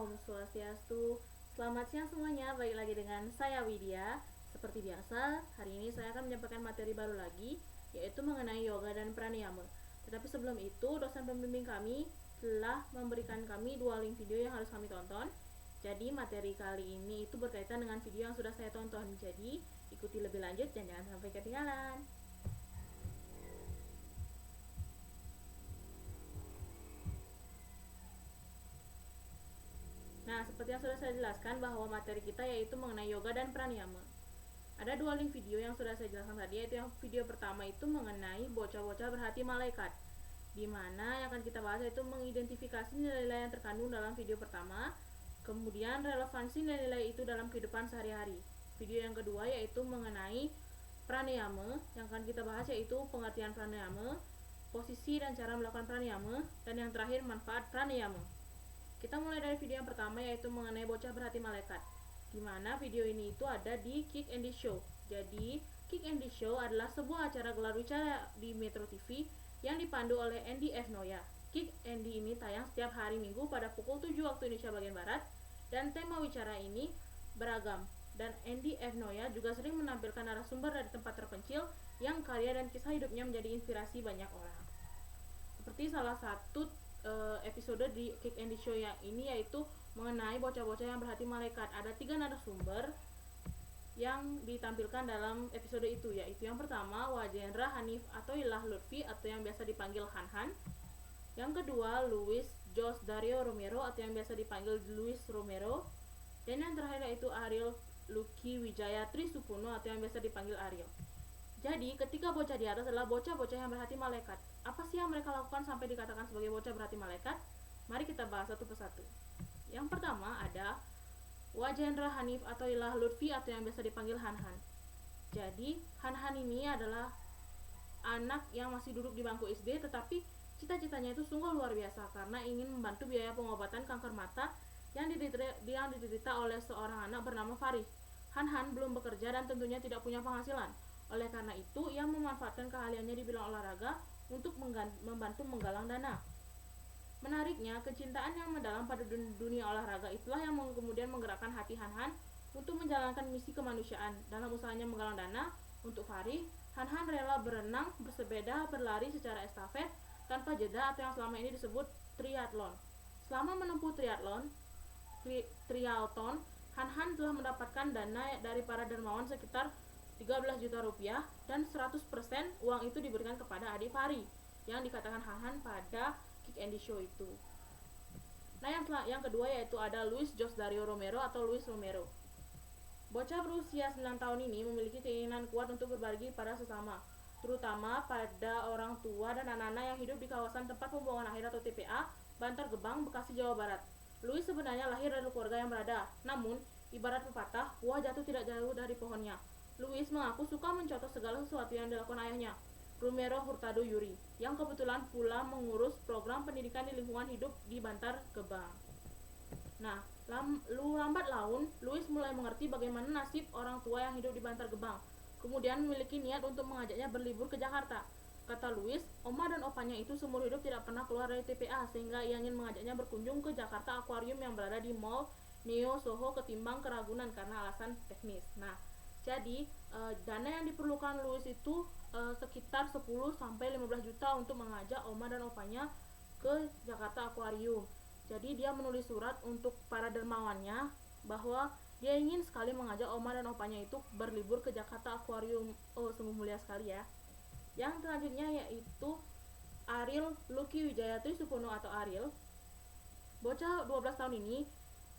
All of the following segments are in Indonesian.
Om Swastiastu. Selamat siang semuanya, balik lagi dengan saya Widya. Seperti biasa, hari ini saya akan menyampaikan materi baru lagi, yaitu mengenai yoga dan pranayama. Tetapi sebelum itu, dosen pembimbing kami telah memberikan kami 2 link video yang harus kami tonton. Jadi materi kali ini itu berkaitan dengan video yang sudah saya tonton. Jadi ikuti lebih lanjut dan jangan sampai ketinggalan. Nah, seperti yang sudah saya jelaskan bahwa materi kita yaitu mengenai yoga dan pranayama. Ada 2 link video yang sudah saya jelaskan tadi, yaitu yang video pertama itu mengenai bocah-bocah berhati malaikat, di mana yang akan kita bahas yaitu mengidentifikasi nilai-nilai yang terkandung dalam video pertama, kemudian relevansi nilai-nilai itu dalam kehidupan sehari-hari. Video yang kedua yaitu mengenai pranayama, yang akan kita bahas yaitu pengertian pranayama, posisi dan cara melakukan pranayama, dan yang terakhir manfaat pranayama. Kita mulai dari video yang pertama yaitu mengenai bocah berhati malaikat, di mana video ini itu ada di Kick Andy Show. Jadi, Kick Andy Show adalah sebuah acara gelar bicara di Metro TV yang dipandu oleh Andy F. Noya. Kick Andy ini tayang setiap hari Minggu pada pukul 7 waktu Indonesia bagian Barat, dan tema wicara ini beragam. Dan Andy F. Noya juga sering menampilkan narasumber dari tempat terpencil yang karya dan kisah hidupnya menjadi inspirasi banyak orang. Seperti salah satu episode di Kick Andy Show yang ini yaitu mengenai bocah-bocah yang berhati malaikat. Ada 3 narasumber yang ditampilkan dalam episode itu, yaitu yang pertama Wajendra Hanif atau Ilah Lutfi atau yang biasa dipanggil Han-Han. Yang kedua Luis Jos Dario Romero atau yang biasa dipanggil Luis Romero. Dan yang terakhir yaitu Ariel Lucky Wijaya Trisupuno atau yang biasa dipanggil Ariel. Jadi, ketika bocah di atas adalah bocah-bocah yang berhati malaikat. Apa sih yang mereka lakukan sampai dikatakan sebagai bocah berhati malaikat? Mari kita bahas satu persatu. Yang pertama ada Wajendra Hanif atau Ilah Lutfi atau yang biasa dipanggil Han-Han. Jadi, Han-Han ini adalah anak yang masih duduk di bangku SD, tetapi cita-citanya itu sungguh luar biasa karena ingin membantu biaya pengobatan kanker mata yang diderita oleh seorang anak bernama Farih. Han-Han belum bekerja dan tentunya tidak punya penghasilan. Oleh karena itu, ia memanfaatkan keahliannya di bidang olahraga untuk membantu menggalang dana. Menariknya, kecintaan yang mendalam pada dunia olahraga itulah yang kemudian menggerakkan hati Han-Han untuk menjalankan misi kemanusiaan. Dalam usahanya menggalang dana untuk Farih, Han-Han rela berenang, bersepeda, berlari secara estafet tanpa jeda atau yang selama ini disebut triathlon. Selama menempuh triathlon, Han-Han telah mendapatkan dana dari para dermawan sekitar 13 juta rupiah dan 100% uang itu diberikan kepada adik Fari yang dikatakan Han-Han pada Kick Andy Show itu. Nah, yang kedua yaitu ada Luis Jos Dario Romero atau Luis Romero. Bocah berusia 9 tahun ini memiliki keinginan kuat untuk berbagi pada sesama, terutama pada orang tua dan anak-anak yang hidup di kawasan tempat pembuangan akhir atau TPA, Bantar Gebang, Bekasi, Jawa Barat. Luis sebenarnya lahir dari keluarga yang berada, namun ibarat pepatah, buah jatuh tidak jauh dari pohonnya. Luis mengaku suka mencontoh segala sesuatu yang dilakukan ayahnya, Romero Hurtado Yuri, yang kebetulan pula mengurus program pendidikan di lingkungan hidup di Bantar Gebang. Nah, lambat laun, Luis mulai mengerti bagaimana nasib orang tua yang hidup di Bantar Gebang, kemudian memiliki niat untuk mengajaknya berlibur ke Jakarta. Kata Luis, oma dan opanya itu seumur hidup tidak pernah keluar dari TPA, sehingga ia ingin mengajaknya berkunjung ke Jakarta Aquarium yang berada di Mall Neo Soho ketimbang ke Ragunan karena alasan teknis. Nah, jadi dana yang diperlukan Luis itu sekitar 10-15 juta untuk mengajak oma dan opanya ke Jakarta Aquarium. Jadi dia menulis surat untuk para dermawannya bahwa dia ingin sekali mengajak oma dan opanya itu berlibur ke Jakarta Aquarium. Oh, sungguh mulia sekali ya. Yang selanjutnya yaitu Ariel Lucky Wijaya Trisupuno atau Ariel. Bocah 12 tahun ini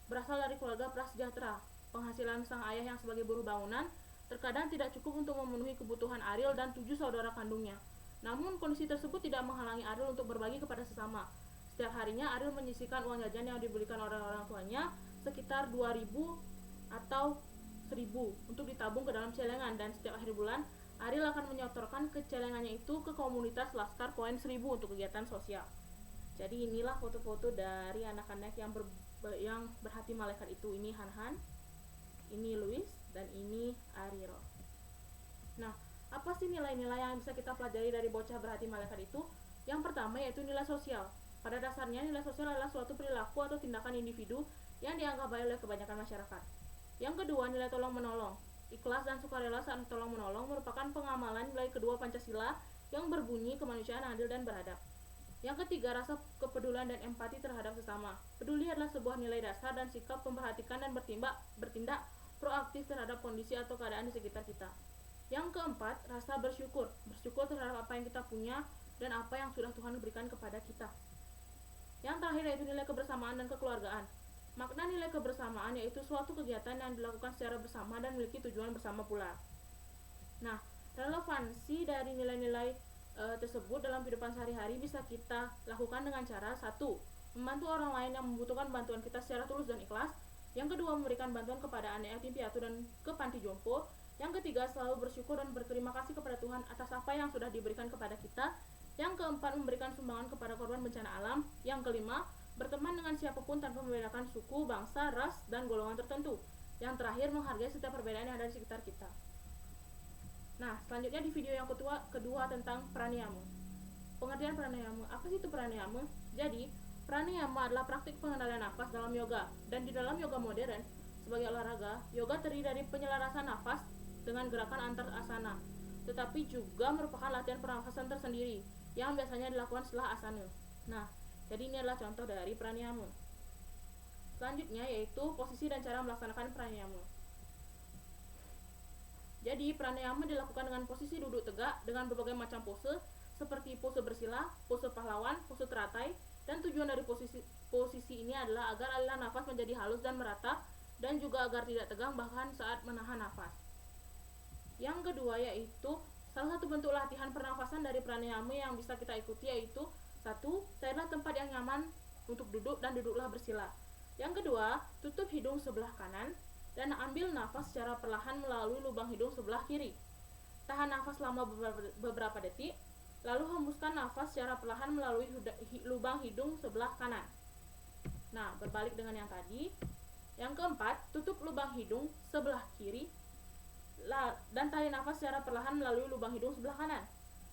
berasal dari keluarga prasejahtera. Penghasilan sang ayah yang sebagai buruh bangunan terkadang tidak cukup untuk memenuhi kebutuhan Ariel dan 7 saudara kandungnya. Namun kondisi tersebut tidak menghalangi Ariel untuk berbagi kepada sesama. Setiap harinya Ariel menyisihkan uang jajan yang diberikan oleh orang tuanya sekitar 2.000 atau 1.000 untuk ditabung ke dalam celengan, dan setiap akhir bulan Ariel akan menyetorkan ke celengannya itu ke komunitas Laskar Koin 1000 untuk kegiatan sosial. Jadi inilah foto-foto dari anak-anak yang berhati malaikat itu. Ini Han-Han, ini Luis, dan ini Ariel. Nah, apa sih nilai-nilai yang bisa kita pelajari dari bocah berhati malaikat itu? Yang pertama yaitu nilai sosial. Pada dasarnya nilai sosial adalah suatu perilaku atau tindakan individu yang dianggap baik oleh kebanyakan masyarakat. Yang kedua, nilai tolong-menolong. Ikhlas dan sukarela saat tolong-menolong merupakan pengamalan nilai kedua Pancasila yang berbunyi kemanusiaan adil dan beradab. Yang ketiga, rasa kepedulian dan empati terhadap sesama. Peduli adalah sebuah nilai dasar dan sikap memperhatikan dan bertindak proaktif terhadap kondisi atau keadaan di sekitar kita. Yang keempat, rasa bersyukur. Bersyukur terhadap apa yang kita punya dan apa yang sudah Tuhan berikan kepada kita. Yang terakhir yaitu nilai kebersamaan dan kekeluargaan. Makna nilai kebersamaan yaitu suatu kegiatan yang dilakukan secara bersama dan memiliki tujuan bersama pula. Nah, relevansi dari nilai-nilai tersebut dalam kehidupan sehari-hari bisa kita lakukan dengan cara: 1. Membantu orang lain yang membutuhkan bantuan kita secara tulus dan ikhlas. Yang kedua, memberikan bantuan kepada anak yatim piatu dan ke panti jompo. Yang ketiga, selalu bersyukur dan berterima kasih kepada Tuhan atas apa yang sudah diberikan kepada kita. Yang keempat, memberikan sumbangan kepada korban bencana alam. Yang kelima, berteman dengan siapapun tanpa membedakan suku, bangsa, ras, dan golongan tertentu. Yang terakhir, menghargai setiap perbedaan yang ada di sekitar kita. Nah, selanjutnya di video yang kedua tentang pranayama. Pengertian pranayama. Apa sih itu pranayama? Jadi, pranayama adalah praktik pengendalian nafas dalam yoga. Dan di dalam yoga modern, sebagai olahraga, yoga terdiri dari penyelarasan nafas dengan gerakan antar asana. Tetapi juga merupakan latihan pernafasan tersendiri yang biasanya dilakukan setelah asana. Nah, jadi ini adalah contoh dari pranayama. Selanjutnya yaitu posisi dan cara melaksanakan pranayama. Jadi pranayama dilakukan dengan posisi duduk tegak dengan berbagai macam pose seperti pose bersila, pose pahlawan, pose teratai, dan tujuan dari posisi ini adalah agar aliran nafas menjadi halus dan merata dan juga agar tidak tegang bahkan saat menahan nafas. Yang kedua yaitu salah satu bentuk latihan pernafasan dari pranayama yang bisa kita ikuti yaitu: 1. Carilah tempat yang nyaman untuk duduk dan duduklah bersila. Yang kedua, tutup hidung sebelah kanan dan ambil nafas secara perlahan melalui lubang hidung sebelah kiri. Tahan nafas selama beberapa detik, lalu hembuskan nafas secara perlahan melalui lubang hidung sebelah kanan. Nah, berbalik dengan yang tadi. Yang keempat, tutup lubang hidung sebelah kiri dan tarik nafas secara perlahan melalui lubang hidung sebelah kanan.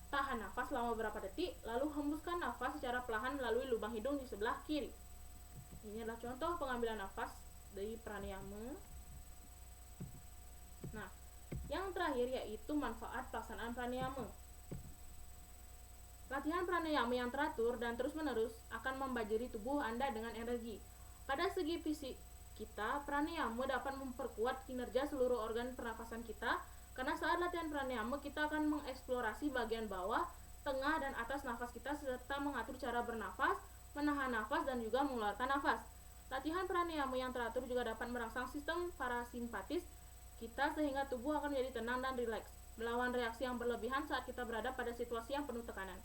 Tahan nafas selama beberapa detik, lalu hembuskan nafas secara perlahan melalui lubang hidung di sebelah kiri. Ini adalah contoh pengambilan nafas dari pranayama. Nah, yang terakhir yaitu manfaat pelaksanaan pranayama. Latihan pranayama yang teratur dan terus-menerus akan membajiri tubuh Anda dengan energi. Pada segi fisik kita, pranayama dapat memperkuat kinerja seluruh organ pernafasan kita, karena saat latihan pranayama kita akan mengeksplorasi bagian bawah, tengah, dan atas nafas kita serta mengatur cara bernafas, menahan nafas, dan juga mengeluarkan nafas. Latihan pranayama yang teratur juga dapat merangsang sistem parasimpatis kita sehingga tubuh akan menjadi tenang dan rileks, melawan reaksi yang berlebihan saat kita berada pada situasi yang penuh tekanan.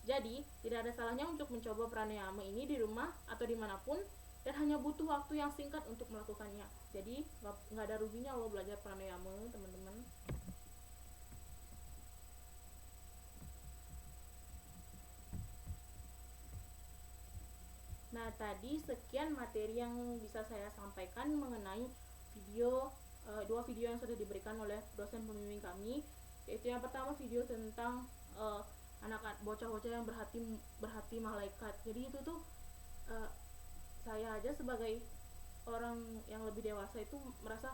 Jadi, tidak ada salahnya untuk mencoba pranayama ini di rumah atau dimanapun, dan hanya butuh waktu yang singkat untuk melakukannya. Jadi, nggak ada ruginya lo belajar pranayama, teman-teman. Nah, tadi sekian materi yang bisa saya sampaikan mengenai dua video yang sudah diberikan oleh dosen pembimbing kami, yaitu yang pertama video tentang bocah-bocah yang berhati malaikat. Jadi itu tuh saya aja sebagai orang yang lebih dewasa itu merasa,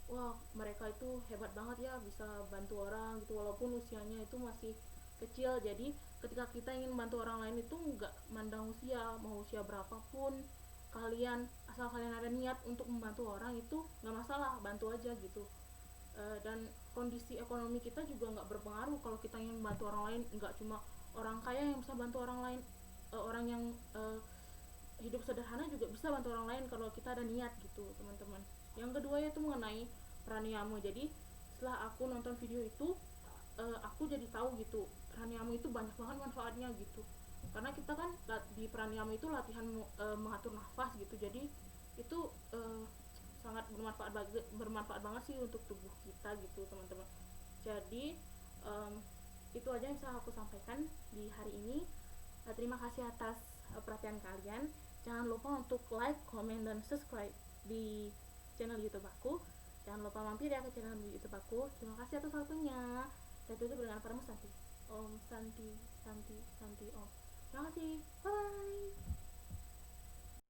wah, mereka itu hebat banget ya, bisa bantu orang gitu walaupun usianya itu masih kecil. Jadi ketika kita ingin bantu orang lain itu nggak mandang usia, mau usia berapapun asal kalian ada niat untuk membantu orang itu nggak masalah, bantu aja gitu. Dan kondisi ekonomi kita juga nggak berpengaruh kalau kita ingin membantu orang lain. Nggak cuma orang kaya yang bisa bantu orang lain, orang yang hidup sederhana juga bisa bantu orang lain kalau kita ada niat gitu, teman-teman. Yang kedua yaitu mengenai pranayama. Jadi setelah aku nonton video itu, aku jadi tahu gitu pranayama itu banyak banget manfaatnya gitu, karena kita kan di pranayama itu latihan mengatur nafas gitu. Jadi itu sangat bermanfaat banget sih untuk tubuh kita gitu, teman-teman. Jadi itu aja yang bisa aku sampaikan di hari ini. Terima kasih atas perhatian kalian. Jangan lupa untuk like, comment, dan subscribe di channel YouTube aku. Jangan lupa mampir ya ke channel YouTube aku. Terima kasih atas waktunya. Saya tutup dengan Parama Santi. Om Santi Santi Santi Om. Terima kasih. Bye.